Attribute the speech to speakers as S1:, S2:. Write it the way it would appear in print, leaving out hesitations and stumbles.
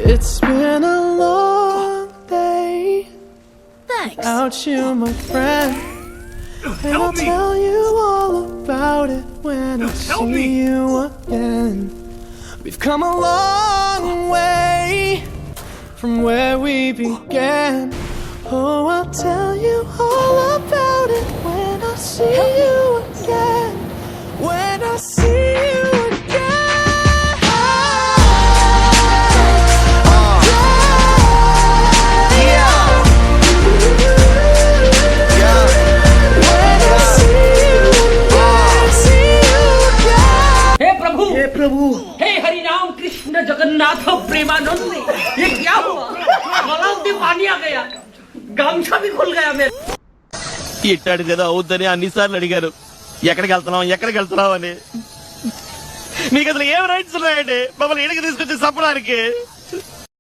S1: It's been a long day.
S2: Thanks.
S1: Without you, my friend. And I'll tell you all about it when I see you again. We've come a long way from where we began. Oh, I'll tell you all about it when I see you again. When I see you again.
S3: हे प्रभु, हे हरि राम कृष्ण जगन्नाथ प्रेमानंद, ये क्या हुआ? गलाव में पानी आ गया, गामछा भी खुल गया मेरा।
S4: ఇట్టాడు కదా అవుద్దని అన్నిసార్లు అడిగారు ఎక్కడికి వెళ్తున్నావు అని. మీకు అసలు ఏం రైట్స్ ఉన్నాయండి మమ్మల్ని ఇడికి తీసుకొచ్చి చంపడానికి?